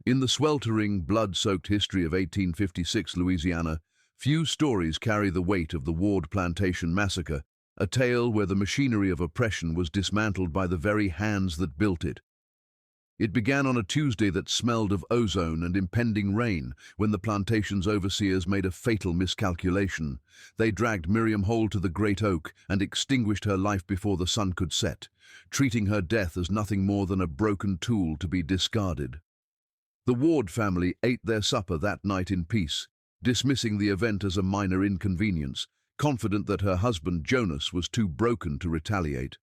In the sweltering, blood-soaked history of 1856 Louisiana, few stories carry the weight of the Ward Plantation massacre, a tale where the machinery of oppression was dismantled by the very hands that built it. It began on a Tuesday that smelled of ozone and impending rain, when the plantation's overseers made a fatal miscalculation. They dragged Miriam Hol to the great oak and extinguished her life before the sun could set, treating her death as nothing more than a broken tool to be discarded. The Ward family ate their supper that night in peace, dismissing the event as a minor inconvenience, confident that her husband Jonas was too broken to retaliate.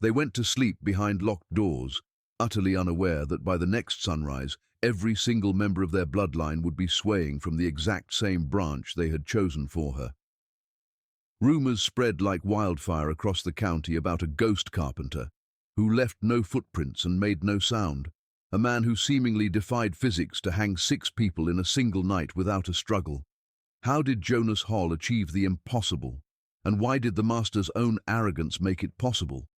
They went to sleep behind locked doors, utterly unaware that by the next sunrise, every single member of their bloodline would be swaying from the exact same branch they had chosen for her. Rumors spread like wildfire across the county about a ghost carpenter who left no footprints and made no sound, a man who seemingly defied physics to hang 6 people in a single night without a struggle. How did Jonas Hol achieve the impossible? And why did the master's own arrogance make it possible?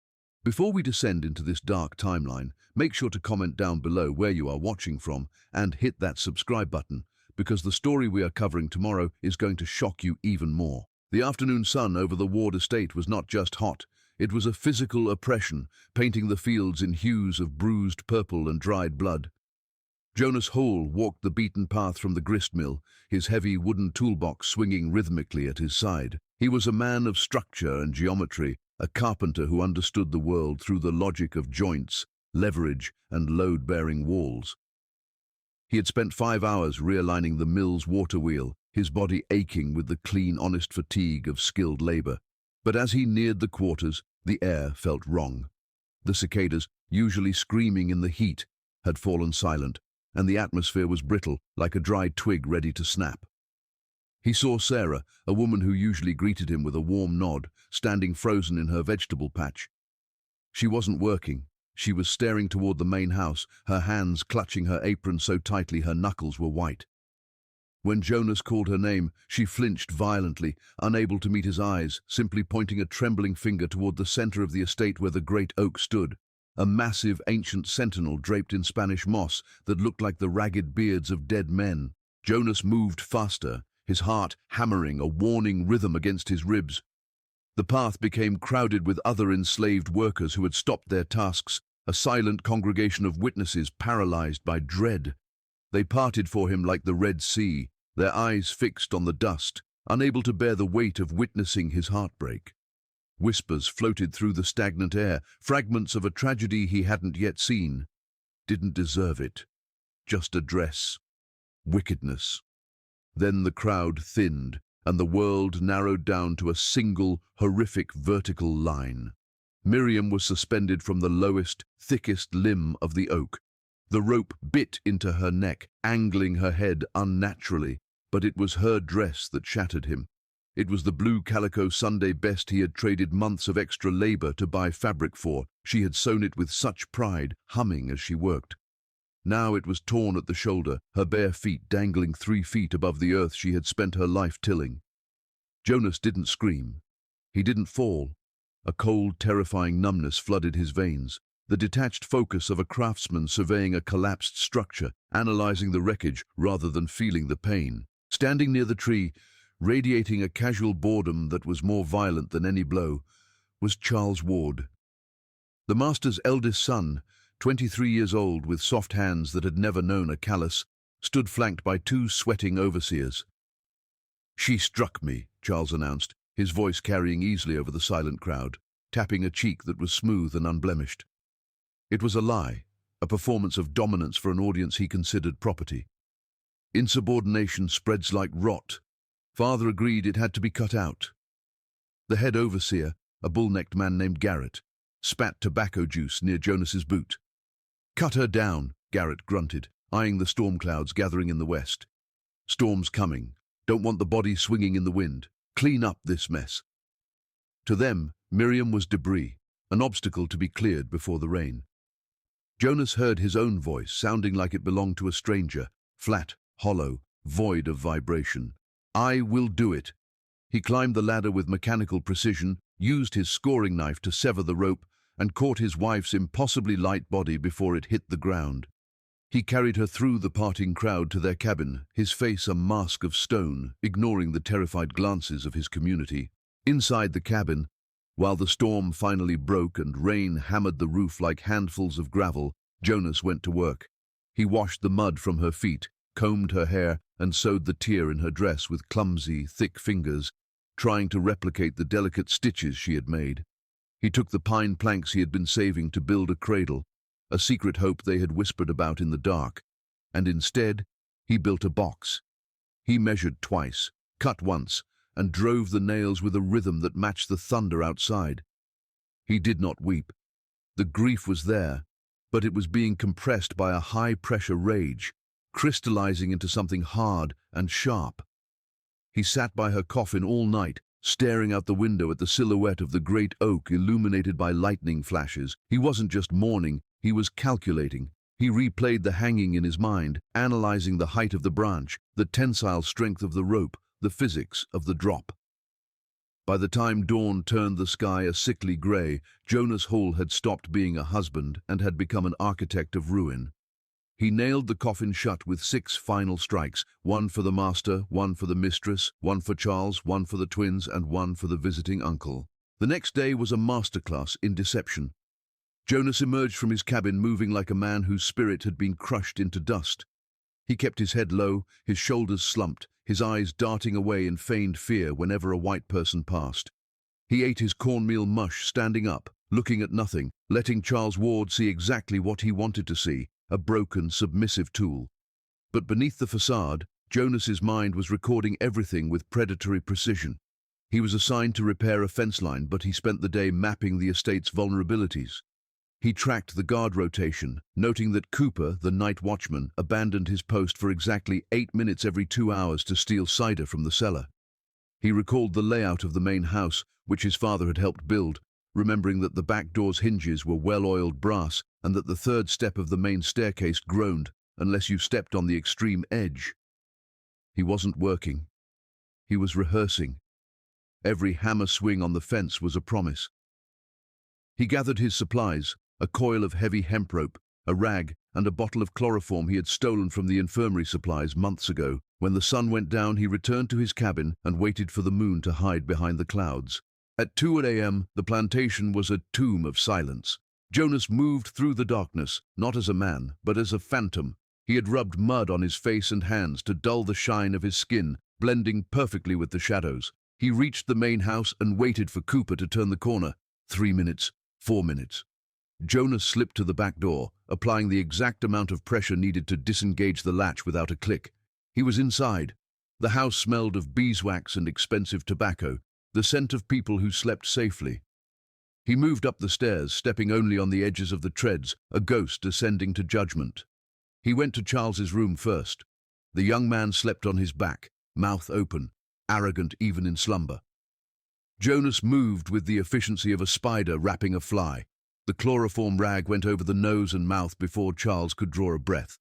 Before we descend into this dark timeline, make sure to comment down below where you are watching from and hit that subscribe button, because the story we are covering tomorrow is going to shock you even more. The afternoon sun over the Ward estate was not just hot, it was a physical oppression, painting the fields in hues of bruised purple and dried blood. Jonas Hol walked the beaten path from the grist mill, his heavy wooden toolbox swinging rhythmically at his side. He was a man of structure and geometry, a carpenter who understood the world through the logic of joints, leverage, and load-bearing walls. He had spent 5 hours realigning the mill's water wheel, his body aching with the clean, honest fatigue of skilled labor. But as he neared the quarters, the air felt wrong. The cicadas, usually screaming in the heat, had fallen silent, and the atmosphere was brittle, like a dry twig ready to snap. He saw Sarah, a woman who usually greeted him with a warm nod, standing frozen in her vegetable patch. She wasn't working. She was staring toward the main house, her hands clutching her apron so tightly her knuckles were white. When Jonas called her name, she flinched violently, unable to meet his eyes, simply pointing a trembling finger toward the center of the estate where the great oak stood, a massive ancient sentinel draped in Spanish moss that looked like the ragged beards of dead men. Jonas moved faster, his heart hammering a warning rhythm against his ribs. The path became crowded with other enslaved workers who had stopped their tasks, a silent congregation of witnesses paralyzed by dread. They parted for him like the Red Sea, their eyes fixed on the dust, unable to bear the weight of witnessing his heartbreak. Whispers floated through the stagnant air, fragments of a tragedy he hadn't yet seen. Didn't deserve it. Just a dress. Wickedness. Then the crowd thinned, and the world narrowed down to a single, horrific vertical line. Miriam was suspended from the lowest, thickest limb of the oak. The rope bit into her neck, angling her head unnaturally, but it was her dress that shattered him. It was the blue calico Sunday best he had traded months of extra labor to buy fabric for. She had sewn it with such pride, humming as she worked. Now it was torn at the shoulder, her bare feet dangling 3 feet above the earth she had spent her life tilling. Jonas didn't scream. He didn't fall. A cold, terrifying numbness flooded his veins, the detached focus of a craftsman surveying a collapsed structure, analyzing the wreckage rather than feeling the pain. Standing near the tree, radiating a casual boredom that was more violent than any blow, was Charles Ward. The master's eldest son, 23 years old with soft hands that had never known a callus, stood flanked by 2 sweating overseers. "She struck me," Charles announced, his voice carrying easily over the silent crowd, tapping a cheek that was smooth and unblemished. It was a lie, a performance of dominance for an audience he considered property. Insubordination spreads like rot. Father agreed it had to be cut out. The head overseer, a bull-necked man named Garrett, spat tobacco juice near Jonas's boot. "Cut her down," Garrett grunted, eyeing the storm clouds gathering in the west. "Storm's coming. Don't want the body swinging in the wind. Clean up this mess." To them, Miriam was debris, an obstacle to be cleared before the rain. Jonas heard his own voice, sounding like it belonged to a stranger, flat, hollow, void of vibration. "I will do it." He climbed the ladder with mechanical precision, used his scoring knife to sever the rope, and caught his wife's impossibly light body before it hit the ground. He carried her through the parting crowd to their cabin, his face a mask of stone, ignoring the terrified glances of his community. Inside the cabin, while the storm finally broke and rain hammered the roof like handfuls of gravel, Jonas went to work. He washed the mud from her feet, combed her hair, and sewed the tear in her dress with clumsy, thick fingers, trying to replicate the delicate stitches she had made. He took the pine planks he had been saving to build a cradle, a secret hope they had whispered about in the dark, and instead, he built a box. He measured twice, cut once, and drove the nails with a rhythm that matched the thunder outside. He did not weep. The grief was there, but it was being compressed by a high-pressure rage, crystallizing into something hard and sharp. He sat by her coffin all night, staring out the window at the silhouette of the great oak illuminated by lightning flashes. He wasn't just mourning, he was calculating. He replayed the hanging in his mind, analyzing the height of the branch, the tensile strength of the rope, the physics of the drop. By the time dawn turned the sky a sickly grey, Jonas Hol had stopped being a husband and had become an architect of ruin. He nailed the coffin shut with 6 final strikes, 1 for the master, 1 for the mistress, 1 for Charles, 1 for the twins, and 1 for the visiting uncle. The next day was a masterclass in deception. Jonas emerged from his cabin moving like a man whose spirit had been crushed into dust. He kept his head low, his shoulders slumped, his eyes darting away in feigned fear whenever a white person passed. He ate his cornmeal mush standing up, looking at nothing, letting Charles Ward see exactly what he wanted to see, a broken, submissive tool. But beneath the facade, Jonas's mind was recording everything with predatory precision. He was assigned to repair a fence line, but he spent the day mapping the estate's vulnerabilities. He tracked the guard rotation, noting that Cooper, the night watchman, abandoned his post for exactly 8 minutes every 2 hours to steal cider from the cellar. He recalled the layout of the main house, which his father had helped build, remembering that the back door's hinges were well-oiled brass and that the 3rd step of the main staircase groaned unless you stepped on the extreme edge. He wasn't working. He was rehearsing. Every hammer swing on the fence was a promise. He gathered his supplies, a coil of heavy hemp rope, a rag, and a bottle of chloroform he had stolen from the infirmary supplies months ago. When the sun went down, he returned to his cabin and waited for the moon to hide behind the clouds. At 2 a.m., the plantation was a tomb of silence. Jonas moved through the darkness, not as a man, but as a phantom. He had rubbed mud on his face and hands to dull the shine of his skin, blending perfectly with the shadows. He reached the main house and waited for Cooper to turn the corner. 3 minutes, 4 minutes. Jonas slipped to the back door, applying the exact amount of pressure needed to disengage the latch without a click. He was inside. The house smelled of beeswax and expensive tobacco, the scent of people who slept safely. He moved up the stairs, stepping only on the edges of the treads, a ghost descending to judgment. He went to Charles's room first. The young man slept on his back, mouth open, arrogant even in slumber. Jonas moved with the efficiency of a spider wrapping a fly. The chloroform rag went over the nose and mouth before Charles could draw a breath.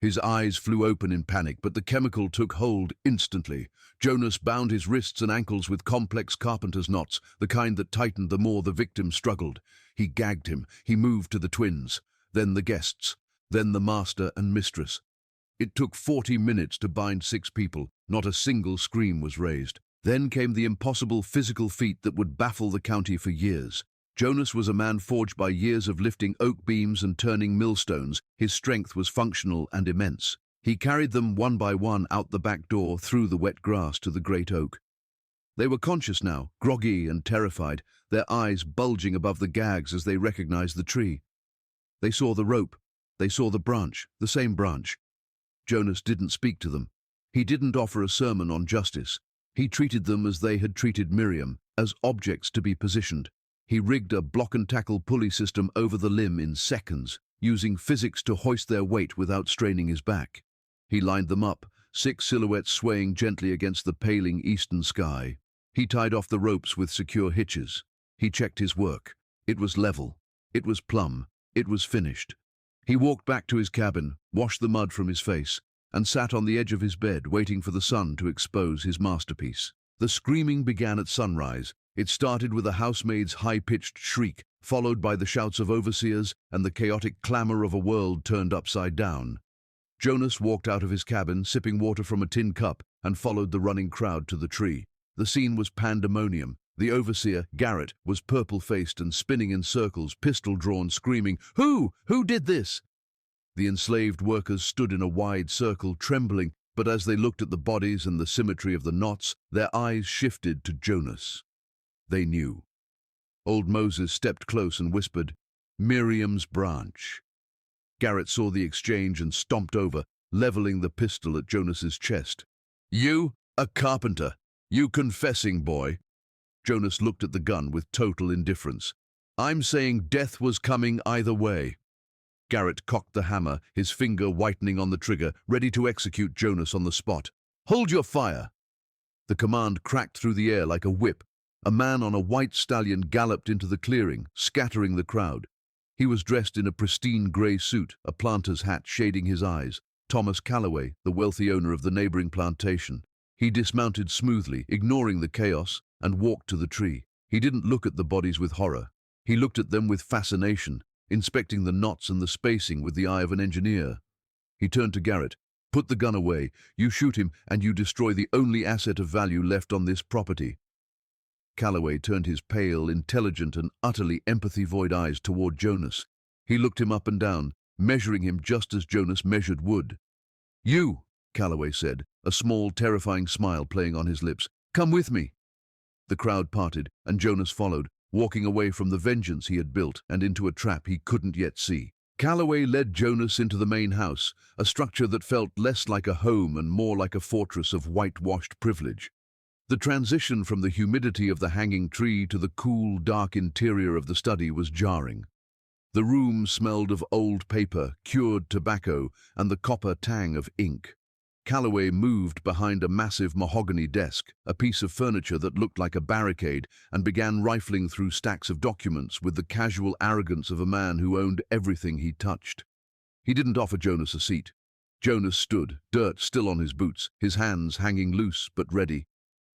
His eyes flew open in panic, but the chemical took hold instantly. Jonas bound his wrists and ankles with complex carpenter's knots, the kind that tightened the more the victim struggled. He gagged him. He moved to the twins, then the guests, then the master and mistress. It took 40 minutes to bind 6 people. Not a single scream was raised. Then came the impossible physical feat that would baffle the county for years. Jonas was a man forged by years of lifting oak beams and turning millstones. His strength was functional and immense. He carried them one by one out the back door, through the wet grass to the great oak. They were conscious now, groggy and terrified, their eyes bulging above the gags as they recognized the tree. They saw the rope. They saw the branch, the same branch. Jonas didn't speak to them. He didn't offer a sermon on justice. He treated them as they had treated Miriam, as objects to be positioned. He rigged a block-and-tackle pulley system over the limb in seconds, using physics to hoist their weight without straining his back. He lined them up, 6 silhouettes swaying gently against the paling eastern sky. He tied off the ropes with secure hitches. He checked his work. It was level. It was plumb. It was finished. He walked back to his cabin, washed the mud from his face, and sat on the edge of his bed waiting for the sun to expose his masterpiece. The screaming began at sunrise, It started with a housemaid's high-pitched shriek, followed by the shouts of overseers and the chaotic clamor of a world turned upside down. Jonas walked out of his cabin, sipping water from a tin cup, and followed the running crowd to the tree. The scene was pandemonium. The overseer, Garrett, was purple-faced and spinning in circles, pistol drawn, screaming, "Who? Who did this?" The enslaved workers stood in a wide circle, trembling, but as they looked at the bodies and the symmetry of the knots, their eyes shifted to Jonas. They knew. Old Moses stepped close and whispered, "Miriam's branch." Garrett saw the exchange and stomped over, leveling the pistol at Jonas's chest. "You, a carpenter? You confessing boy?" Jonas looked at the gun with total indifference. "I'm saying death was coming either way." Garrett cocked the hammer, his finger whitening on the trigger, ready to execute Jonas on the spot. "Hold your fire!" The command cracked through the air like a whip. A man on a white stallion galloped into the clearing, scattering the crowd. He was dressed in a pristine grey suit, a planter's hat shading his eyes. Thomas Calloway, the wealthy owner of the neighboring plantation. He dismounted smoothly, ignoring the chaos, and walked to the tree. He didn't look at the bodies with horror. He looked at them with fascination, inspecting the knots and the spacing with the eye of an engineer. He turned to Garrett. "Put the gun away. You shoot him, and you destroy the only asset of value left on this property." Calloway turned his pale, intelligent, and utterly empathy-void eyes toward Jonas. He looked him up and down, measuring him just as Jonas measured wood. "You," Calloway said, a small, terrifying smile playing on his lips. "Come with me." The crowd parted, and Jonas followed, walking away from the vengeance he had built and into a trap he couldn't yet see. Calloway led Jonas into the main house, a structure that felt less like a home and more like a fortress of whitewashed privilege. The transition from the humidity of the hanging tree to the cool, dark interior of the study was jarring. The room smelled of old paper, cured tobacco, and the copper tang of ink. Calloway moved behind a massive mahogany desk, a piece of furniture that looked like a barricade, and began rifling through stacks of documents with the casual arrogance of a man who owned everything he touched. He didn't offer Jonas a seat. Jonas stood, dirt still on his boots, his hands hanging loose but ready.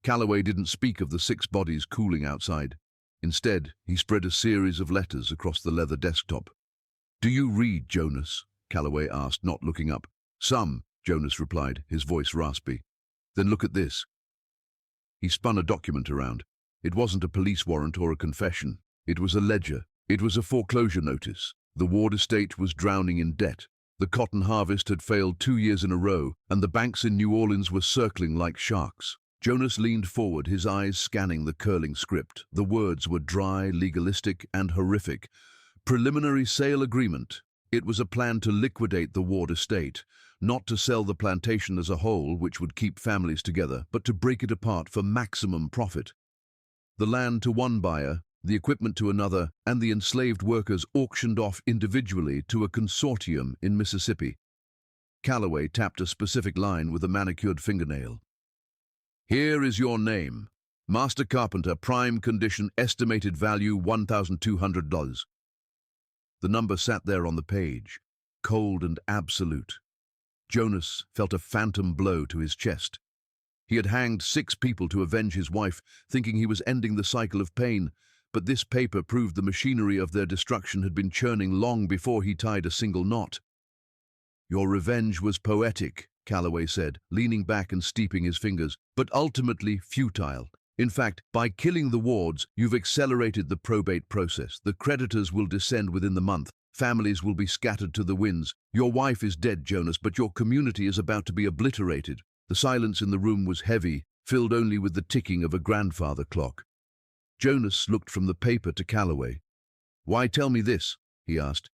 Calloway didn't speak of the 6 bodies cooling outside. Instead, he spread a series of letters across the leather desktop. "Do you read, Jonas?" Calloway asked, not looking up. "Some," Jonas replied, his voice raspy. "Then look at this." He spun a document around. It wasn't a police warrant or a confession. It was a ledger. It was a foreclosure notice. The Ward estate was drowning in debt. The cotton harvest had failed 2 years in a row, and the banks in New Orleans were circling like sharks. Jonas leaned forward, his eyes scanning the curling script. The words were dry, legalistic, and horrific. Preliminary sale agreement. It was a plan to liquidate the Ward estate, not to sell the plantation as a whole, which would keep families together, but to break it apart for maximum profit. The land to one buyer, the equipment to another, and the enslaved workers auctioned off individually to a consortium in Mississippi. Calloway tapped a specific line with a manicured fingernail. "Here is your name. Master Carpenter, prime condition, estimated value $1,200. The number sat there on the page, cold and absolute. Jonas felt a phantom blow to his chest. He had hanged 6 people to avenge his wife, thinking he was ending the cycle of pain, but this paper proved the machinery of their destruction had been churning long before he tied a single knot. "Your revenge was poetic," Calloway said, leaning back and steeping his fingers, "but ultimately futile. In fact, by killing the Wards, you've accelerated the probate process. The creditors will descend within the month. Families will be scattered to the winds. Your wife is dead, Jonas, but your community is about to be obliterated." The silence in the room was heavy, filled only with the ticking of a grandfather clock. Jonas looked from the paper to Calloway. "Why tell me this?" he asked.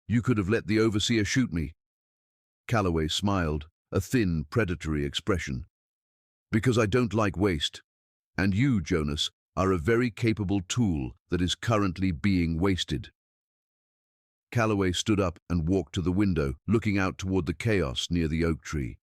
"You could have let the overseer shoot me." Calloway smiled, a thin, predatory expression. "Because I don't like waste. And you, Jonas, are a very capable tool that is currently being wasted." Calloway stood up and walked to the window, looking out toward the chaos near the oak tree.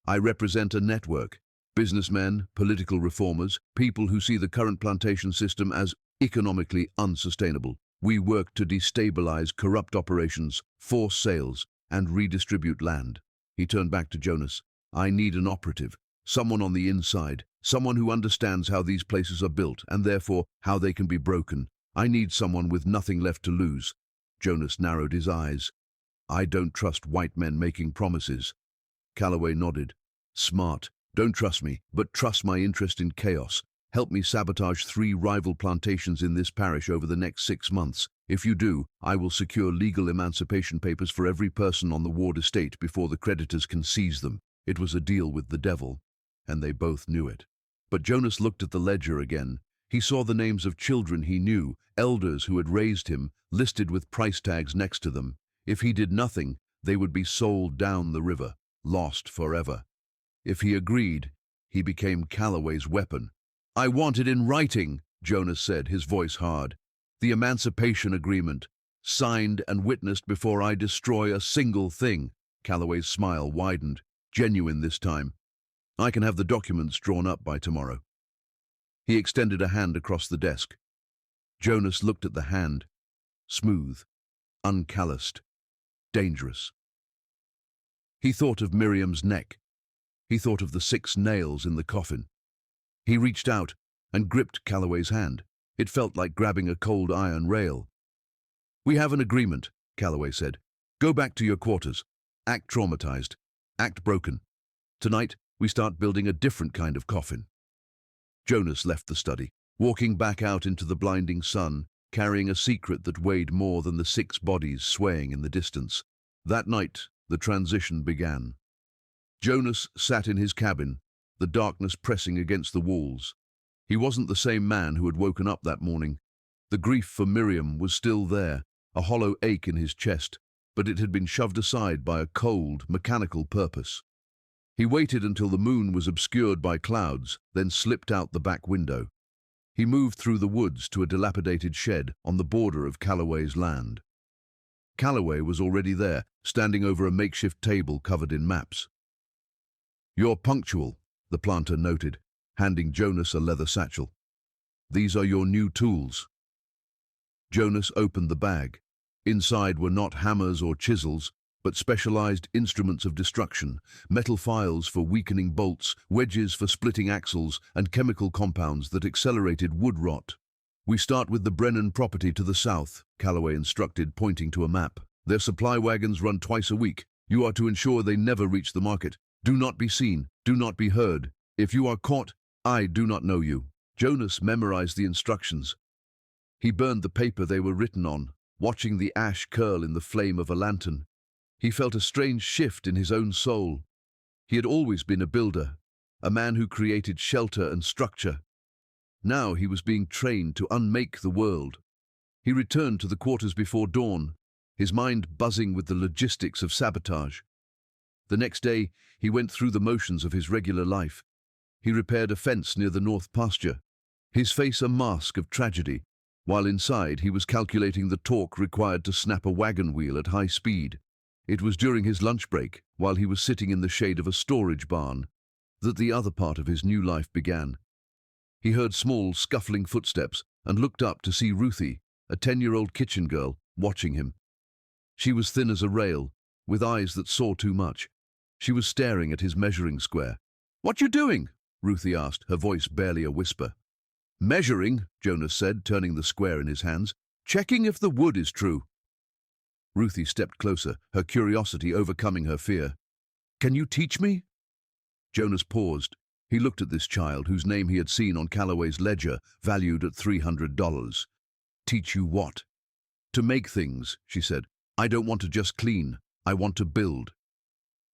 "I represent a network. Businessmen, political reformers, people who see the current plantation system as economically unsustainable. We work to destabilize corrupt operations, force sales, and redistribute land." He turned back to Jonas. "I need an operative, someone on the inside, Someone who understands how these places are built and therefore how they can be broken. I need someone with nothing left to lose. Jonas narrowed his eyes. I don't trust white men making promises. Calloway nodded. Smart. Don't trust me, but trust my interest in chaos. Help me sabotage 3 rival plantations in this parish over the next 6 months. If you do, I will secure legal emancipation papers for every person on the Ward estate before the creditors can seize them. It was a deal with the devil, and they both knew it. But Jonas looked at the ledger again. He saw the names of children he knew, elders who had raised him, listed with price tags next to them. If he did nothing, they would be sold down the river, lost forever. If he agreed, he became Calloway's weapon. I want it in writing, Jonas said, his voice hard. The emancipation agreement, signed and witnessed before I destroy a single thing. Calloway's smile widened, genuine this time. I can have the documents drawn up by tomorrow. He extended a hand across the desk. Jonas looked at the hand. Smooth, uncalloused, dangerous. He thought of Miriam's neck. He thought of the 6 nails in the coffin. He reached out and gripped Calloway's hand. It felt like grabbing a cold iron rail. We have an agreement, Calloway said. Go back to your quarters. Act traumatized. Act broken. Tonight, we start building a different kind of coffin. Jonas left the study, walking back out into the blinding sun, carrying a secret that weighed more than the 6 bodies swaying in the distance. That night, the transition began. Jonas sat in his cabin, the darkness pressing against the walls. He wasn't the same man who had woken up that morning. The grief for Miriam was still there, a hollow ache in his chest, but it had been shoved aside by a cold, mechanical purpose. He waited until the moon was obscured by clouds, then slipped out the back window. He moved through the woods to a dilapidated shed on the border of Calloway's land. Calloway was already there, standing over a makeshift table covered in maps. You're punctual, the planter noted, handing Jonas a leather satchel. These are your new tools. Jonas opened the bag. Inside were not hammers or chisels, but specialized instruments of destruction, metal files for weakening bolts, wedges for splitting axles, and chemical compounds that accelerated wood rot. We start with the Brennan property to the south, Calloway instructed, pointing to a map. Their supply wagons run twice a week. You are to ensure they never reach the market. Do not be seen. Do not be heard. If you are caught, I do not know you. Jonas memorized the instructions. He burned the paper they were written on, watching the ash curl in the flame of a lantern. He felt a strange shift in his own soul. He had always been a builder, a man who created shelter and structure. Now he was being trained to unmake the world. He returned to the quarters before dawn, his mind buzzing with the logistics of sabotage. The next day, he went through the motions of his regular life. He repaired a fence near the north pasture, his face a mask of tragedy, while inside he was calculating the torque required to snap a wagon wheel at high speed. It was during his lunch break, while he was sitting in the shade of a storage barn, that the other part of his new life began. He heard small, scuffling footsteps and looked up to see Ruthie, a 10-year-old kitchen girl, watching him. She was thin as a rail, with eyes that saw too much. She was staring at his measuring square. "What you doing?" Ruthie asked, her voice barely a whisper. "Measuring," Jonas said, turning the square in his hands. "Checking if the wood is true." Ruthie stepped closer, her curiosity overcoming her fear. "Can you teach me?" Jonas paused. He looked at this child, whose name he had seen on Calloway's ledger, valued at $300. "Teach you what?" "To make things," she said. "I don't want to just clean. I want to build."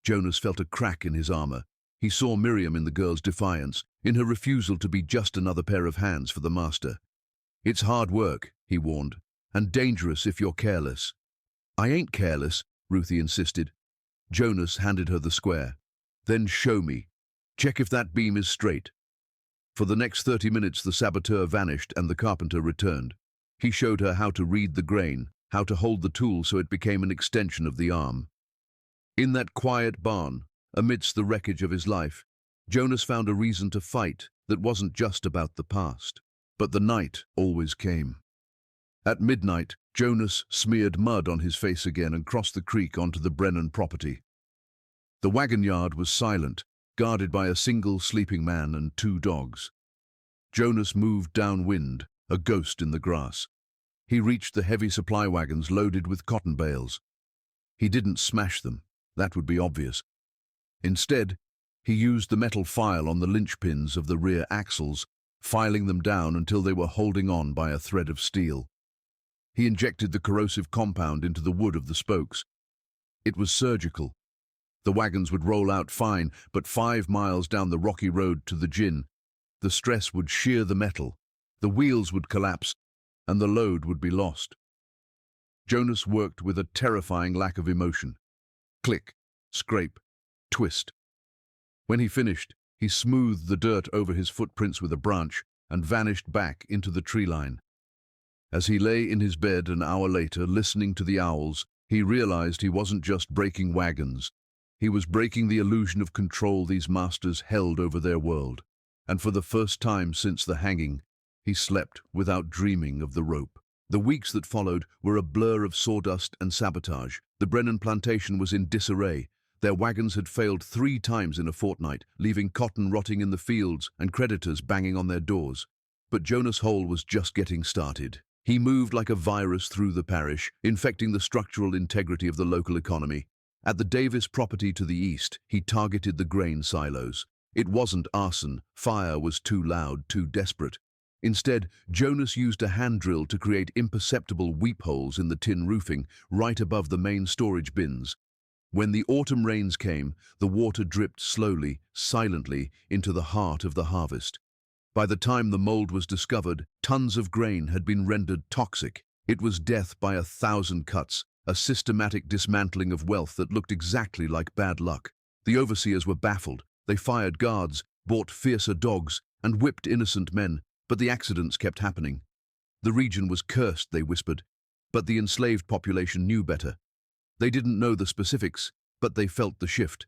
Jonas felt a crack in his armor. He saw Miriam in the girl's defiance, in her refusal to be just another pair of hands for the master. "It's hard work," he warned, "and dangerous if you're careless." "I ain't careless," Ruthie insisted. Jonas handed her the square. "Then show me. Check if that beam is straight." For the next 30 minutes the saboteur vanished and the carpenter returned. He showed her how to read the grain, how to hold the tool so it became an extension of the arm. In that quiet barn, amidst the wreckage of his life, Jonas found a reason to fight that wasn't just about the past. But the night always came. At midnight, Jonas smeared mud on his face again and crossed the creek onto the Brennan property. The wagon yard was silent, guarded by a single sleeping man and 2 dogs. Jonas moved downwind, a ghost in the grass. He reached the heavy supply wagons loaded with cotton bales. He didn't smash them. That would be obvious. Instead, he used the metal file on the linchpins of the rear axles, filing them down until they were holding on by a thread of steel. He injected the corrosive compound into the wood of the spokes. It was surgical. The wagons would roll out fine, but 5 miles down the rocky road to the gin, the stress would shear the metal, the wheels would collapse, and the load would be lost. Jonas worked with a terrifying lack of emotion. Click, scrape, twist. When he finished, he smoothed the dirt over his footprints with a branch and vanished back into the tree line. As he lay in his bed an hour later, listening to the owls, he realized he wasn't just breaking wagons. He was breaking the illusion of control these masters held over their world. And for the first time since the hanging, he slept without dreaming of the rope. The weeks that followed were a blur of sawdust and sabotage. The Brennan plantation was in disarray. Their wagons had failed 3 times in a fortnight, leaving cotton rotting in the fields and creditors banging on their doors. But Jonas Hol was just getting started. He moved like a virus through the parish, infecting the structural integrity of the local economy. At the Davis property to the east, he targeted the grain silos. It wasn't arson. Fire was too loud, too desperate. Instead, Jonas used a hand drill to create imperceptible weep holes in the tin roofing, right above the main storage bins. When the autumn rains came, the water dripped slowly, silently, into the heart of the harvest. By the time the mold was discovered, tons of grain had been rendered toxic. It was death by 1,000 cuts, a systematic dismantling of wealth that looked exactly like bad luck. The overseers were baffled. They fired guards, bought fiercer dogs, and whipped innocent men, but the accidents kept happening. The region was cursed, they whispered, but the enslaved population knew better. They didn't know the specifics, but they felt the shift.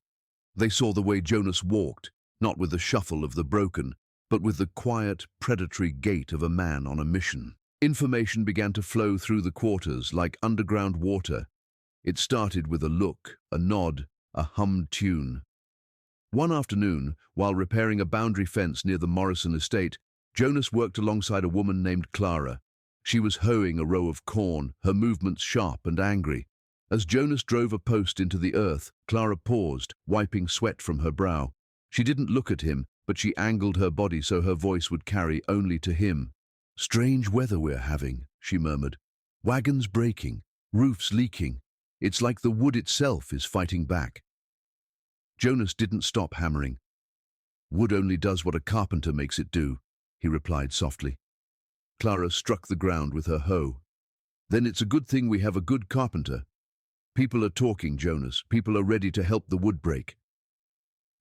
They saw the way Jonas walked, not with the shuffle of the broken, but with the quiet, predatory gait of a man on a mission. Information began to flow through the quarters like underground water. It started with a look, a nod, a hummed tune. One afternoon, while repairing a boundary fence near the Morrison estate, Jonas worked alongside a woman named Clara. She was hoeing a row of corn, her movements sharp and angry. As Jonas drove a post into the earth, Clara paused, wiping sweat from her brow. She didn't look at him, but she angled her body so her voice would carry only to him. "Strange weather we're having," she murmured. "Wagons breaking, roofs leaking. It's like the wood itself is fighting back." Jonas didn't stop hammering. "Wood only does what a carpenter makes it do," he replied softly. Clara struck the ground with her hoe. "Then it's a good thing we have a good carpenter. People are talking, Jonas. People are ready to help the wood break."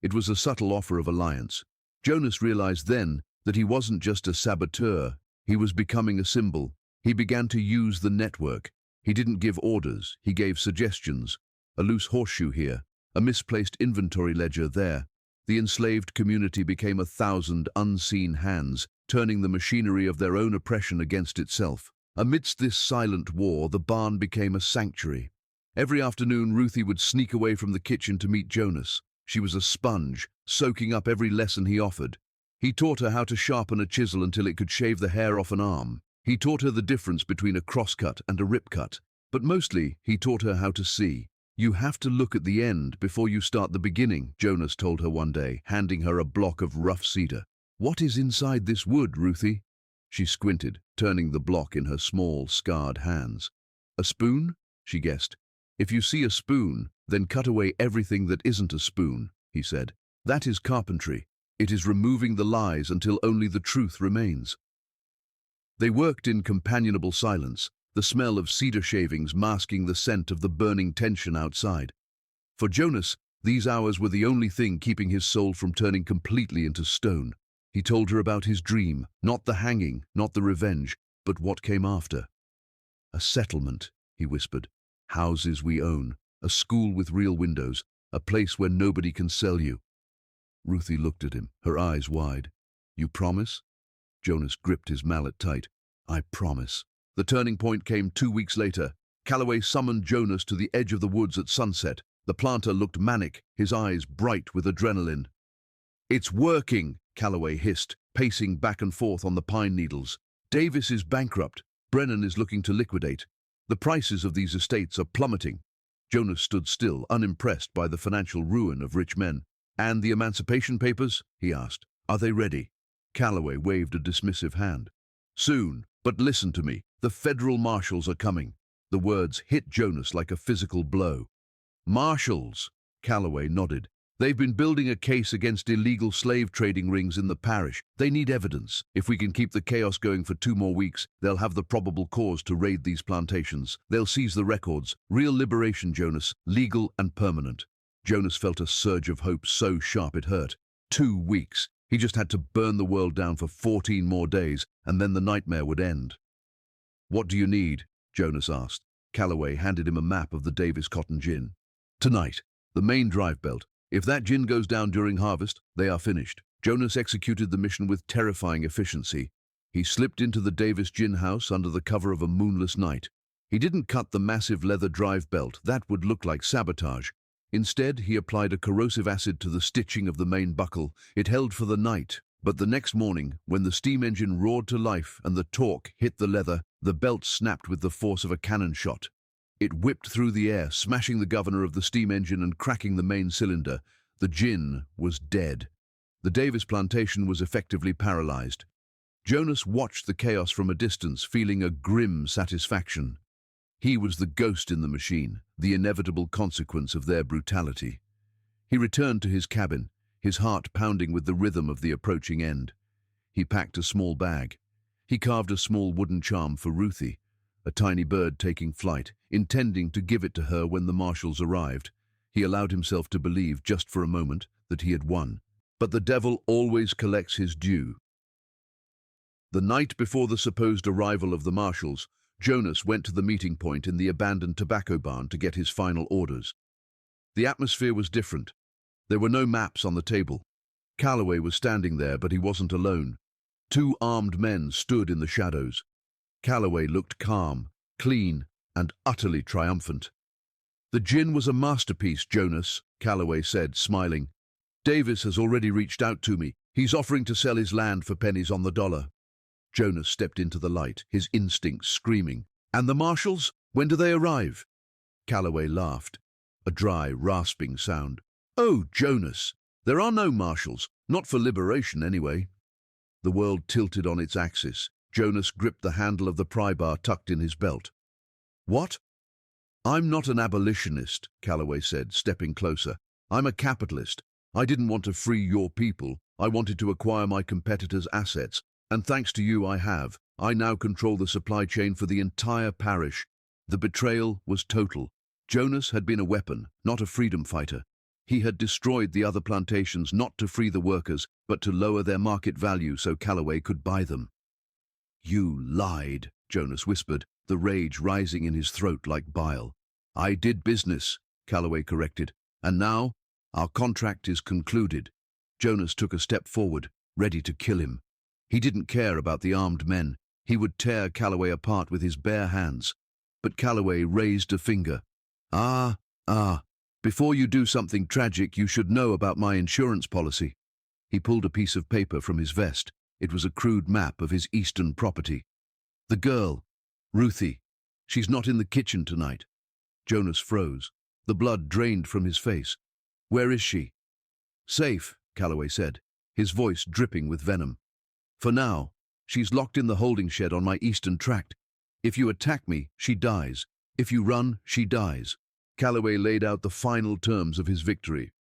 It was a subtle offer of alliance. Jonas realized then that he wasn't just a saboteur. He was becoming a symbol. He began to use the network. He didn't give orders. He gave suggestions. A loose horseshoe here, a misplaced inventory ledger there. The enslaved community became 1,000 unseen hands, turning the machinery of their own oppression against itself. Amidst this silent war, the barn became a sanctuary. Every afternoon, Ruthie would sneak away from the kitchen to meet Jonas. She was a sponge, soaking up every lesson he offered. He taught her how to sharpen a chisel until it could shave the hair off an arm. He taught her the difference between a crosscut and a rip cut. But mostly, he taught her how to see. "You have to look at the end before you start the beginning," Jonas told her one day, handing her a block of rough cedar. "What is inside this wood, Ruthie?" She squinted, turning the block in her small, scarred hands. "A spoon?" she guessed. "If you see a spoon, then cut away everything that isn't a spoon," he said. "That is carpentry. It is removing the lies until only the truth remains." They worked in companionable silence, the smell of cedar shavings masking the scent of the burning tension outside. For Jonas, these hours were the only thing keeping his soul from turning completely into stone. He told her about his dream, not the hanging, not the revenge, but what came after. "A settlement," he whispered. "Houses we own, a school with real windows, a place where nobody can sell you." Ruthie looked at him, her eyes wide. "You promise?" Jonas gripped his mallet tight. "I promise." The turning point came 2 weeks later. Calloway summoned Jonas to the edge of the woods at sunset. The planter looked manic, his eyes bright with adrenaline. "It's working," Calloway hissed, pacing back and forth on the pine needles. "Davis is bankrupt. Brennan is looking to liquidate. The prices of these estates are plummeting." Jonas stood still, unimpressed by the financial ruin of rich men. "And the Emancipation Papers?" he asked. "Are they ready?" Calloway waved a dismissive hand. "Soon, but listen to me. The federal marshals are coming." The words hit Jonas like a physical blow. "Marshals?" Calloway nodded. "They've been building a case against illegal slave trading rings in the parish. They need evidence. If we can keep the chaos going for 2 more weeks, they'll have the probable cause to raid these plantations. They'll seize the records. Real liberation, Jonas. Legal and permanent." Jonas felt a surge of hope so sharp it hurt. 2 weeks. He just had to burn the world down for 14 more days, and then the nightmare would end. "What do you need?" Jonas asked. Calloway handed him a map of the Davis cotton gin. "Tonight, the main drive belt. If that gin goes down during harvest, they are finished." Jonas executed the mission with terrifying efficiency. He slipped into the Davis gin house under the cover of a moonless night. He didn't cut the massive leather drive belt. That would look like sabotage. Instead, he applied a corrosive acid to the stitching of the main buckle. It held for the night, but the next morning, when the steam engine roared to life and the torque hit the leather, the belt snapped with the force of a cannon shot. It whipped through the air, smashing the governor of the steam engine and cracking the main cylinder. The gin was dead. The Davis plantation was effectively paralyzed. Jonas watched the chaos from a distance, feeling a grim satisfaction. He was the ghost in the machine, the inevitable consequence of their brutality. He returned to his cabin, his heart pounding with the rhythm of the approaching end. He packed a small bag. He carved a small wooden charm for Ruthie, a tiny bird taking flight, intending to give it to her when the marshals arrived. He allowed himself to believe, just for a moment, that he had won. But the devil always collects his due. The night before the supposed arrival of the marshals, Jonas went to the meeting point in the abandoned tobacco barn to get his final orders. The atmosphere was different. There were no maps on the table. Calloway was standing there, but he wasn't alone. 2 armed men stood in the shadows. Calloway looked calm, clean, and utterly triumphant. "The gin was a masterpiece, Jonas," Calloway said, smiling. "Davis has already reached out to me. He's offering to sell his land for pennies on the dollar." Jonas stepped into the light, his instincts screaming. "And the marshals? When do they arrive?" Calloway laughed, a dry, rasping sound. "Oh, Jonas, there are no marshals, not for liberation anyway." The world tilted on its axis. Jonas gripped the handle of the pry bar tucked in his belt. "What?" "I'm not an abolitionist," Calloway said, stepping closer. "I'm a capitalist. I didn't want to free your people. I wanted to acquire my competitors' assets. And thanks to you, I have. I now control the supply chain for the entire parish." The betrayal was total. Jonas had been a weapon, not a freedom fighter. He had destroyed the other plantations not to free the workers, but to lower their market value so Calloway could buy them. "You lied," Jonas whispered, the rage rising in his throat like bile. "I did business," Calloway corrected. "And now, our contract is concluded." Jonas took a step forward, ready to kill him. He didn't care about the armed men. He would tear Calloway apart with his bare hands. But Calloway raised a finger. Ah, before you do something tragic, you should know about my insurance policy." He pulled a piece of paper from his vest. It was a crude map of his eastern property. "The girl, Ruthie, she's not in the kitchen tonight." Jonas froze. The blood drained from his face. "Where is she?" "Safe," Calloway said, his voice dripping with venom. "For now, she's locked in the holding shed on my eastern tract. If you attack me, she dies. If you run, she dies." Calloway laid out the final terms of his victory.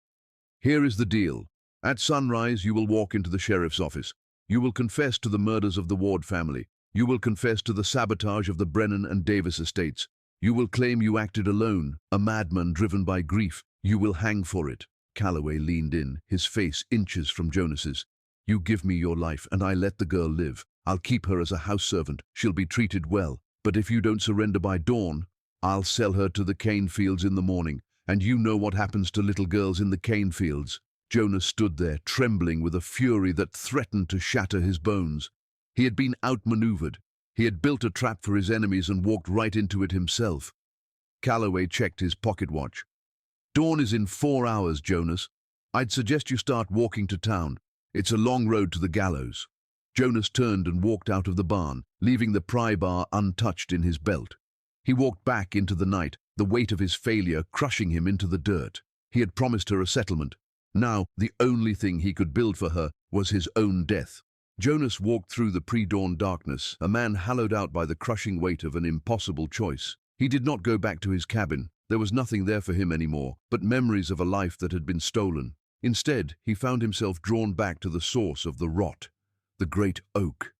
"Here is the deal. At sunrise, you will walk into the sheriff's office. You will confess to the murders of the Ward family. You will confess to the sabotage of the Brennan and Davis estates. You will claim you acted alone, a madman driven by grief. You will hang for it." Calloway leaned in, his face inches from Jonas's. "You give me your life, and I let the girl live. I'll keep her as a house servant. She'll be treated well. But if you don't surrender by dawn, I'll sell her to the cane fields in the morning, and you know what happens to little girls in the cane fields." Jonas stood there, trembling with a fury that threatened to shatter his bones. He had been outmaneuvered. He had built a trap for his enemies and walked right into it himself. Calloway checked his pocket watch. "Dawn is in 4 hours, Jonas. I'd suggest you start walking to town. It's a long road to the gallows." Jonas turned and walked out of the barn, leaving the pry bar untouched in his belt. He walked back into the night, the weight of his failure crushing him into the dirt. He had promised her a settlement. Now, the only thing he could build for her was his own death. Jonas walked through the pre-dawn darkness, a man hollowed out by the crushing weight of an impossible choice. He did not go back to his cabin. There was nothing there for him anymore, but memories of a life that had been stolen. Instead, he found himself drawn back to the source of the rot, the great oak.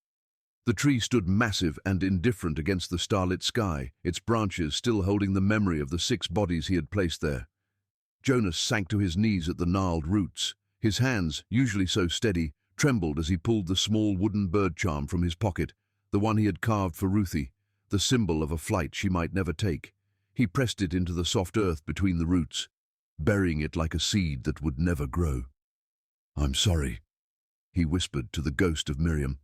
The tree stood massive and indifferent against the starlit sky, its branches still holding the memory of the 6 bodies he had placed there. Jonas sank to his knees at the gnarled roots. His hands, usually so steady, trembled as he pulled the small wooden bird charm from his pocket, the one he had carved for Ruthie, the symbol of a flight she might never take. He pressed it into the soft earth between the roots, burying it like a seed that would never grow. "I'm sorry," he whispered to the ghost of Miriam.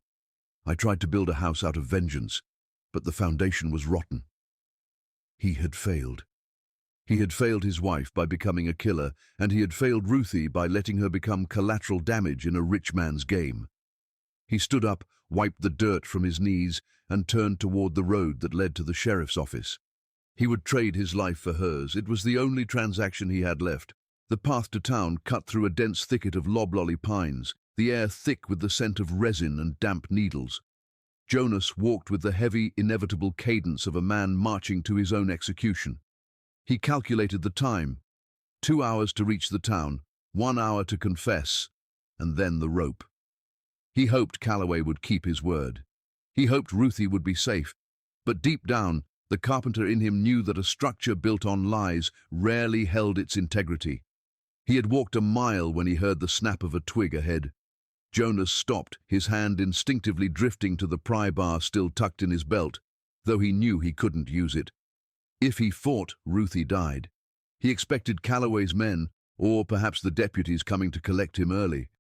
"I tried to build a house out of vengeance, but the foundation was rotten." He had failed. He had failed his wife by becoming a killer, and he had failed Ruthie by letting her become collateral damage in a rich man's game. He stood up, wiped the dirt from his knees, and turned toward the road that led to the sheriff's office. He would trade his life for hers. It was the only transaction he had left. The path to town cut through a dense thicket of loblolly pines, the air thick with the scent of resin and damp needles. Jonas walked with the heavy, inevitable cadence of a man marching to his own execution. He calculated the time. 2 hours to reach the town, 1 hour to confess, and then the rope. He hoped Calloway would keep his word. He hoped Ruthie would be safe. But deep down, the carpenter in him knew that a structure built on lies rarely held its integrity. He had walked a mile when he heard the snap of a twig ahead. Jonas stopped, his hand instinctively drifting to the pry bar still tucked in his belt, though he knew he couldn't use it. If he fought, Ruthie died. He expected Calloway's men, or perhaps the deputies coming to collect him early.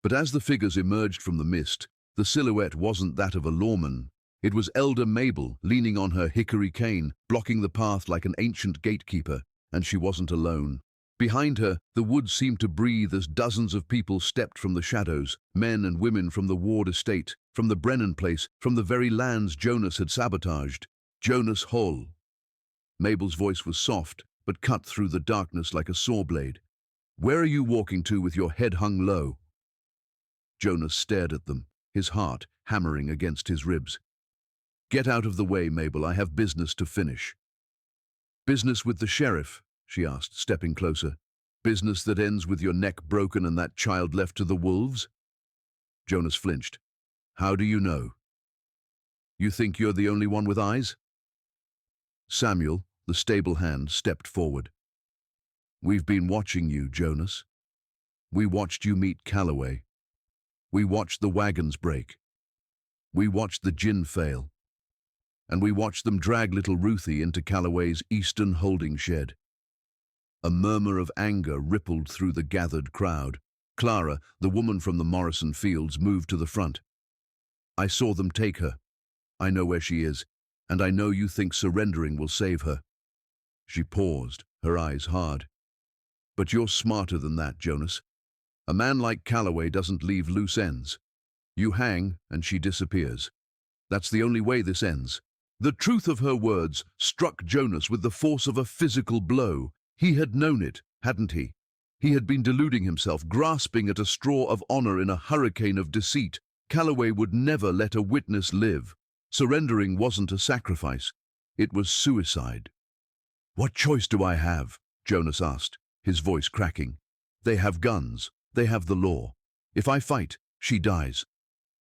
But as the figures emerged from the mist, the silhouette wasn't that of a lawman. It was Elder Mabel, leaning on her hickory cane, blocking the path like an ancient gatekeeper, and she wasn't alone. Behind her, the woods seemed to breathe as dozens of people stepped from the shadows, men and women from the Ward estate, from the Brennan place, from the very lands Jonas had sabotaged. Jonas Hol. Mabel's voice was soft, but cut through the darkness like a saw blade. "Where are you walking to with your head hung low?" Jonas stared at them, his heart hammering against his ribs. "Get out of the way, Mabel, I have business to finish." "Business with the sheriff?" she asked, stepping closer. "Business that ends with your neck broken and that child left to the wolves?" Jonas flinched. "How do you know? You think you're the only one with eyes?" Samuel, the stable hand, stepped forward. "We've been watching you, Jonas. We watched you meet Calloway. We watched the wagons break. We watched the gin fail. And we watched them drag little Ruthie into Calloway's eastern holding shed." A murmur of anger rippled through the gathered crowd. Clara, the woman from the Morrison fields, moved to the front. "I saw them take her. I know where she is, and I know you think surrendering will save her." She paused, her eyes hard. "But you're smarter than that, Jonas. A man like Calloway doesn't leave loose ends. You hang, and she disappears. That's the only way this ends." The truth of her words struck Jonas with the force of a physical blow. He had known it, hadn't he? He had been deluding himself, grasping at a straw of honor in a hurricane of deceit. Calloway would never let a witness live. Surrendering wasn't a sacrifice. It was suicide. "What choice do I have?" Jonas asked, his voice cracking. "They have guns. They have the law. If I fight, she dies."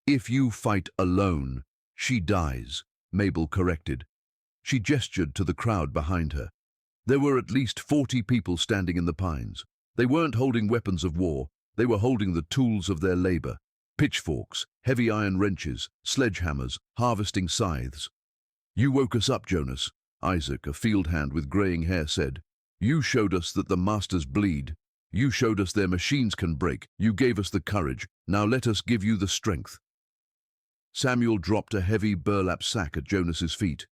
"If you fight alone, she dies," Mabel corrected. She gestured to the crowd behind her. There were at least 40 people standing in the pines. They weren't holding weapons of war. They were holding the tools of their labor. Pitchforks, heavy iron wrenches, sledgehammers, harvesting scythes. "You woke us up, Jonas," Isaac, a field hand with graying hair, said. "You showed us that the masters bleed. You showed us their machines can break. You gave us the courage. Now let us give you the strength." Samuel dropped a heavy burlap sack at Jonas's feet.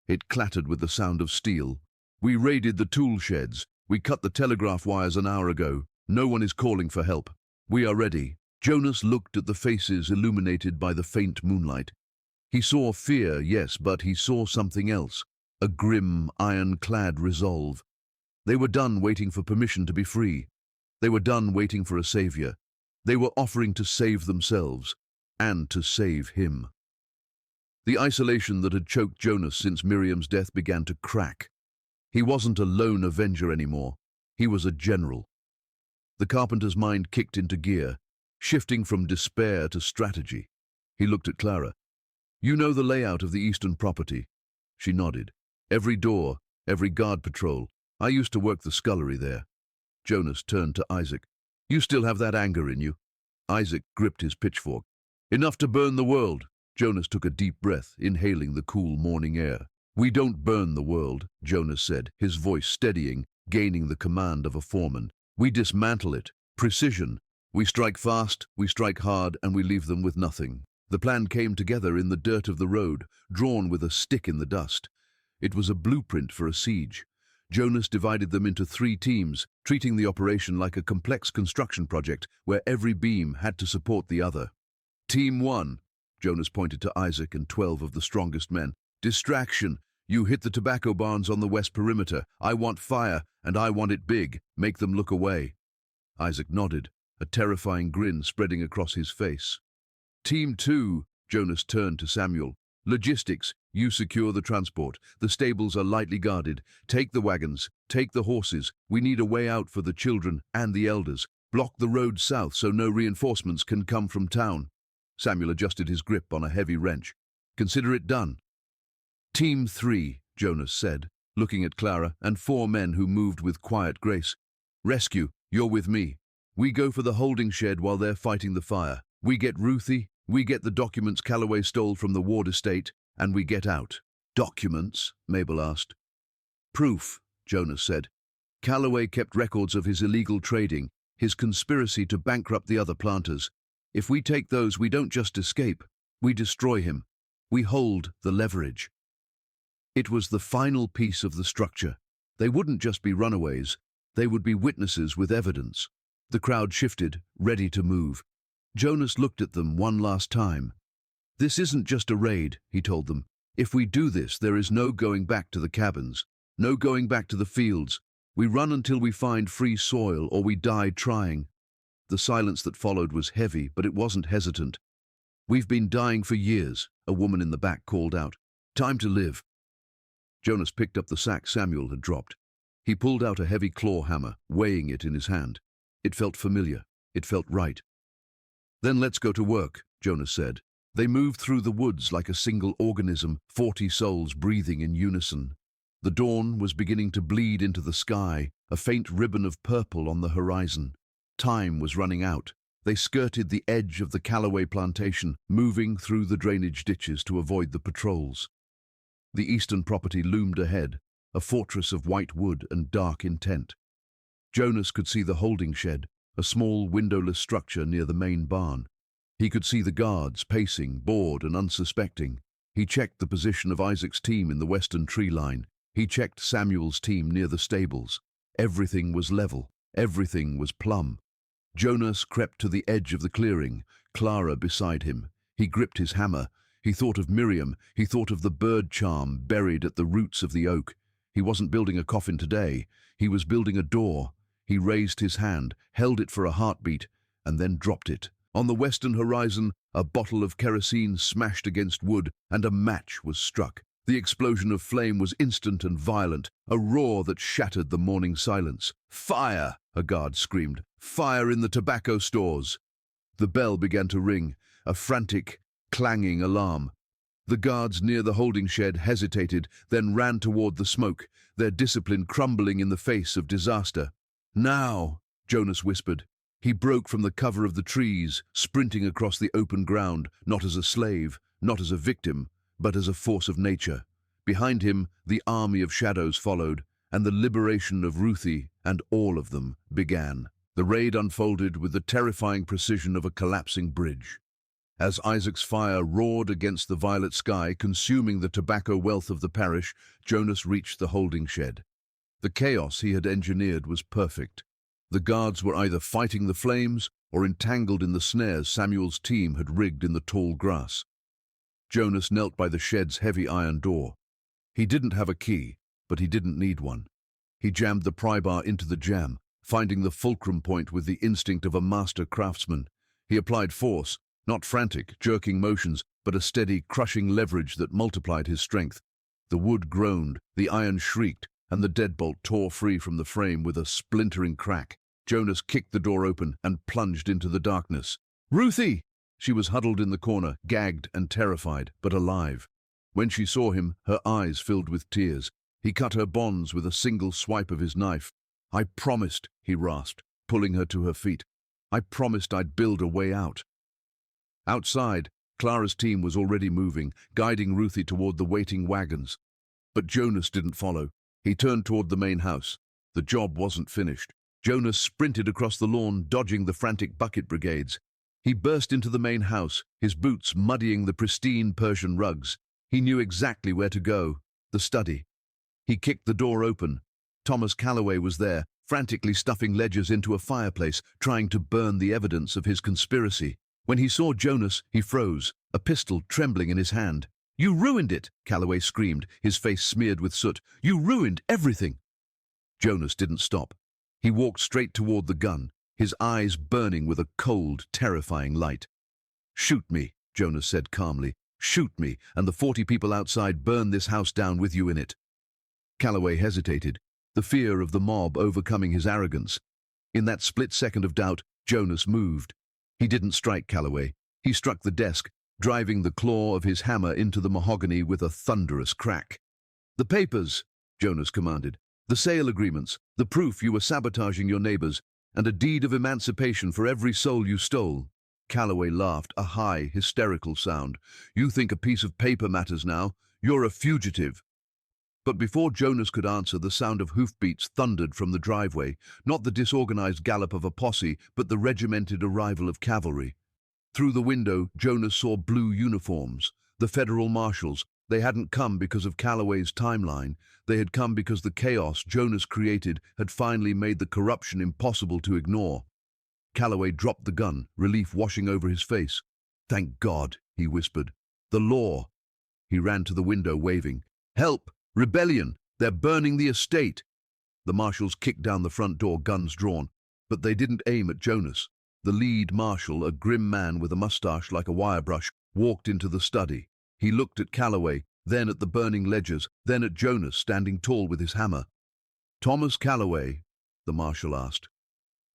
It clattered with the sound of steel. "We raided the tool sheds. We cut the telegraph wires an hour ago. No one is calling for help. We are ready. Jonas looked at the faces illuminated by the faint moonlight. He saw fear, yes, but he saw something else. A grim, iron-clad resolve. They were done waiting for permission to be free. They were done waiting for a savior. They were offering to save themselves, and to save him. The isolation that had choked Jonas since Miriam's death began to crack. He wasn't a lone avenger anymore. He was a general. The carpenter's mind kicked into gear, shifting from despair to strategy. He looked at Clara. "You know the layout of the eastern property?" She nodded. "Every door, every guard patrol. I used to work the scullery there." Jonas turned to Isaac. "You still have that anger in you?" Isaac gripped his pitchfork. "Enough to burn the world." Jonas took a deep breath, inhaling the cool morning air. "We don't burn the world," Jonas said, his voice steadying, gaining the command of a foreman. "We dismantle it. Precision. We strike fast, we strike hard, and we leave them with nothing." The plan came together in the dirt of the road, drawn with a stick in the dust. It was a blueprint for a siege. Jonas divided them into 3 teams, treating the operation like a complex construction project where every beam had to support the other. "Team 1, Jonas pointed to Isaac and 12 of the strongest men. "Distraction. You hit the tobacco barns on the west perimeter. I want fire, and I want it big. Make them look away." Isaac nodded, a terrifying grin spreading across his face. "Team 2, Jonas turned to Samuel. "Logistics. You secure the transport. The stables are lightly guarded. Take the wagons. Take the horses. We need a way out for the children and the elders. Block the road south so no reinforcements can come from town." Samuel adjusted his grip on a heavy wrench. "Consider it done." "Team 3, Jonas said, looking at Clara and 4 men who moved with quiet grace. "Rescue. You're with me. We go for the holding shed while they're fighting the fire. We get Ruthie, we get the documents Calloway stole from the Ward estate, and we get out." "Documents?" Mabel asked. "Proof," Jonas said. "Calloway kept records of his illegal trading, his conspiracy to bankrupt the other planters. If we take those, we don't just escape, we destroy him. We hold the leverage." It was the final piece of the structure. They wouldn't just be runaways, they would be witnesses with evidence. The crowd shifted, ready to move. Jonas looked at them one last time. "This isn't just a raid," he told them. "If we do this, there is no going back to the cabins, no going back to the fields. We run until we find free soil, or we die trying." The silence that followed was heavy, but it wasn't hesitant. "We've been dying for years," a woman in the back called out. "Time to live." Jonas picked up the sack Samuel had dropped. He pulled out a heavy claw hammer, weighing it in his hand. It felt familiar. It felt right. "Then let's go to work," Jonas said. They moved through the woods like a single organism, 40 souls breathing in unison. The dawn was beginning to bleed into the sky, a faint ribbon of purple on the horizon. Time was running out. They skirted the edge of the Calloway plantation, moving through the drainage ditches to avoid the patrols. The eastern property loomed ahead, a fortress of white wood and dark intent. Jonas could see the holding shed, a small windowless structure near the main barn. He could see the guards pacing, bored and unsuspecting. He checked the position of Isaac's team in the western tree line. He checked Samuel's team near the stables. Everything was level. Everything was plumb. Jonas crept to the edge of the clearing, Clara beside him. He gripped his hammer. He thought of Miriam. He thought of the bird charm buried at the roots of the oak. He wasn't building a coffin today. He was building a door. He raised his hand, held it for a heartbeat, and then dropped it. On the western horizon, a bottle of kerosene smashed against wood, and a match was struck. The explosion of flame was instant and violent, a roar that shattered the morning silence. "Fire!" a guard screamed. "Fire in the tobacco stores!" The bell began to ring, a frantic, clanging alarm. The guards near the holding shed hesitated, then ran toward the smoke, their discipline crumbling in the face of disaster. "Now!" Jonas whispered. He broke from the cover of the trees, sprinting across the open ground, not as a slave, not as a victim, but as a force of nature. Behind him, the army of shadows followed, and the liberation of Ruthie and all of them began. The raid unfolded with the terrifying precision of a collapsing bridge. As Isaac's fire roared against the violet sky, consuming the tobacco wealth of the parish, Jonas reached the holding shed. The chaos he had engineered was perfect. The guards were either fighting the flames or entangled in the snares Samuel's team had rigged in the tall grass. Jonas knelt by the shed's heavy iron door. He didn't have a key, but he didn't need one. He jammed the pry bar into the jamb, finding the fulcrum point with the instinct of a master craftsman. He applied force, not frantic, jerking motions, but a steady, crushing leverage that multiplied his strength. The wood groaned, the iron shrieked, and the deadbolt tore free from the frame with a splintering crack. Jonas kicked the door open and plunged into the darkness. "Ruthie!" She was huddled in the corner, gagged and terrified, but alive. When she saw him, her eyes filled with tears. He cut her bonds with a single swipe of his knife. "I promised," he rasped, pulling her to her feet. "I promised I'd build a way out." Outside, Clara's team was already moving, guiding Ruthie toward the waiting wagons. But Jonas didn't follow. He turned toward the main house. The job wasn't finished. Jonas sprinted across the lawn, dodging the frantic bucket brigades. He burst into the main house, his boots muddying the pristine Persian rugs. He knew exactly where to go: the study. He kicked the door open. Thomas Calloway was there, frantically stuffing ledgers into a fireplace, trying to burn the evidence of his conspiracy. When he saw Jonas, he froze, a pistol trembling in his hand. "You ruined it!" Calloway screamed, his face smeared with soot. "You ruined everything!" Jonas didn't stop. He walked straight toward the gun, his eyes burning with a cold, terrifying light. "Shoot me," Jonas said calmly. "Shoot me, and the 40 people outside burn this house down with you in it." Calloway hesitated, the fear of the mob overcoming his arrogance. In that split second of doubt, Jonas moved. He didn't strike Calloway. He struck the desk, driving the claw of his hammer into the mahogany with a thunderous crack. "The papers," Jonas commanded. "The sale agreements, the proof you were sabotaging your neighbors, and a deed of emancipation for every soul you stole." Calloway laughed, a high, hysterical sound. "You think a piece of paper matters now? You're a fugitive." But before Jonas could answer, the sound of hoofbeats thundered from the driveway, not the disorganized gallop of a posse, but the regimented arrival of cavalry. Through the window, Jonas saw blue uniforms, the federal marshals. They hadn't come because of Calloway's timeline. They had come because the chaos Jonas created had finally made the corruption impossible to ignore. Calloway dropped the gun, relief washing over his face. "Thank God," he whispered. "The law." He ran to the window, waving. "Help! Rebellion! They're burning the estate!" The marshals kicked down the front door, guns drawn. But they didn't aim at Jonas. The lead marshal, a grim man with a mustache like a wire brush, walked into the study. He looked at Calloway, then at the burning ledgers, then at Jonas standing tall with his hammer. "Thomas Calloway?" the marshal asked.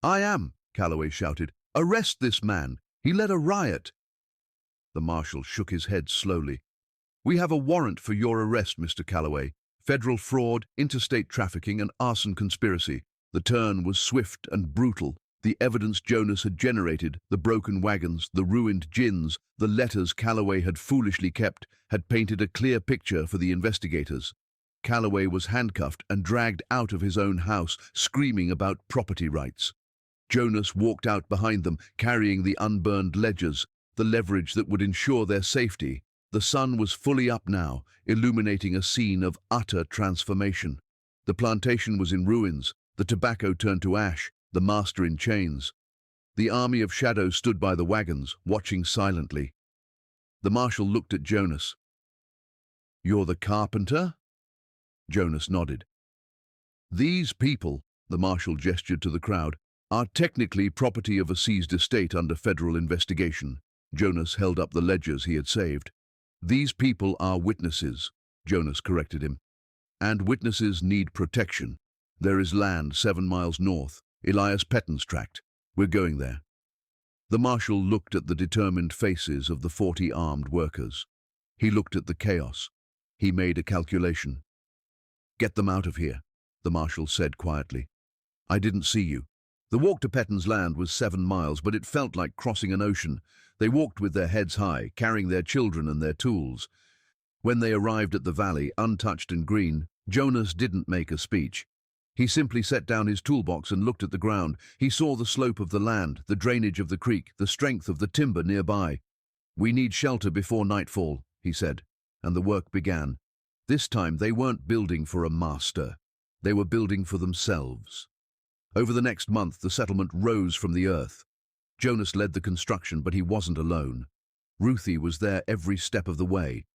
"I am," Calloway shouted. "Arrest this man. He led a riot." The marshal shook his head slowly. "We have a warrant for your arrest, Mr. Calloway. Federal fraud, interstate trafficking, and arson conspiracy." The turn was swift and brutal. The evidence Jonas had generated, the broken wagons, the ruined gins, the letters Calloway had foolishly kept, had painted a clear picture for the investigators. Calloway was handcuffed and dragged out of his own house, screaming about property rights. Jonas walked out behind them, carrying the unburned ledgers, the leverage that would ensure their safety. The sun was fully up now, illuminating a scene of utter transformation. The plantation was in ruins, the tobacco turned to ash, the master in chains. The army of shadows stood by the wagons, watching silently. The marshal looked at Jonas. "You're the carpenter?" Jonas nodded. "These people," the marshal gestured to the crowd, "are technically property of a seized estate under federal investigation." Jonas held up the ledgers he had saved. "These people are witnesses," Jonas corrected him. "And witnesses need protection. There is land 7 miles north, Elias Petton's tract. We're going there." The marshal looked at the determined faces of the 40 armed workers. He looked at the chaos. He made a calculation. "Get them out of here," the marshal said quietly. "I didn't see you." The walk to Petton's land was 7 miles, but it felt like crossing an ocean. They walked with their heads high, carrying their children and their tools. When they arrived at the valley, untouched and green, Jonas didn't make a speech. He simply set down his toolbox and looked at the ground. He saw the slope of the land, the drainage of the creek, the strength of the timber nearby. "We need shelter before nightfall," he said, and the work began. This time they weren't building for a master. They were building for themselves. Over the next month, the settlement rose from the earth. Jonas led the construction, but he wasn't alone. Ruthie was there every step of the way.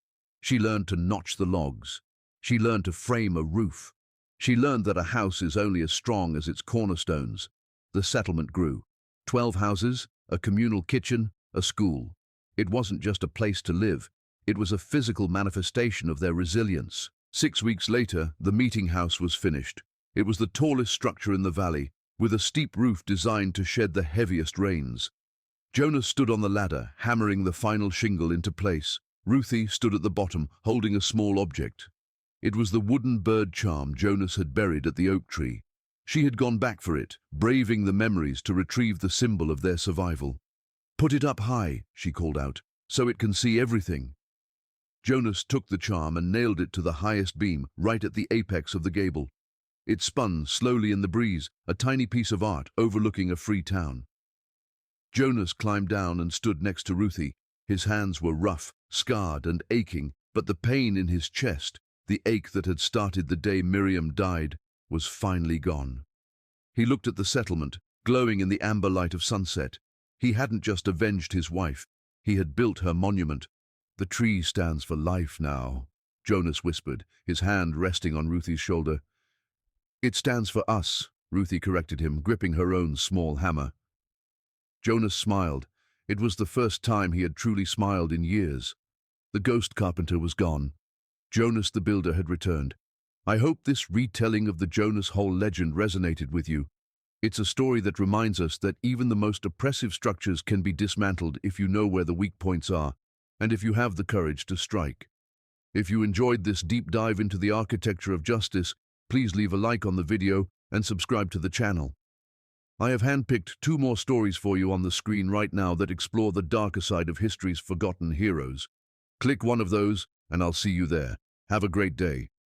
She learned to notch the logs. She learned to frame a roof. She learned that a house is only as strong as its cornerstones. The settlement grew. 12 houses, a communal kitchen, a school. It wasn't just a place to live. It was a physical manifestation of their resilience. 6 weeks later, the meeting house was finished. It was the tallest structure in the valley, with a steep roof designed to shed the heaviest rains. Jonas stood on the ladder, hammering the final shingle into place. Ruthie stood at the bottom, holding a small object. It was the wooden bird charm Jonas had buried at the oak tree. She had gone back for it, braving the memories to retrieve the symbol of their survival. "Put it up high," she called out, "so it can see everything." Jonas took the charm and nailed it to the highest beam, right at the apex of the gable. It spun slowly in the breeze, a tiny piece of art overlooking a free town. Jonas climbed down and stood next to Ruthie. His hands were rough, scarred and aching, but the pain in his chest, the ache that had started the day Miriam died, was finally gone. He looked at the settlement, glowing in the amber light of sunset. He hadn't just avenged his wife, he had built her monument. "The tree stands for life now," Jonas whispered, his hand resting on Ruthie's shoulder. "It stands for us," Ruthie corrected him, gripping her own small hammer. Jonas smiled. It was the first time he had truly smiled in years. The ghost carpenter was gone. Jonas the builder had returned. I hope this retelling of the Jonas Hol legend resonated with you. It's a story that reminds us that even the most oppressive structures can be dismantled if you know where the weak points are, and if you have the courage to strike. If you enjoyed this deep dive into the architecture of justice, please leave a like on the video and subscribe to the channel. I have handpicked 2 more stories for you on the screen right now that explore the darker side of history's forgotten heroes. Click one of those, and I'll see you there. Have a great day.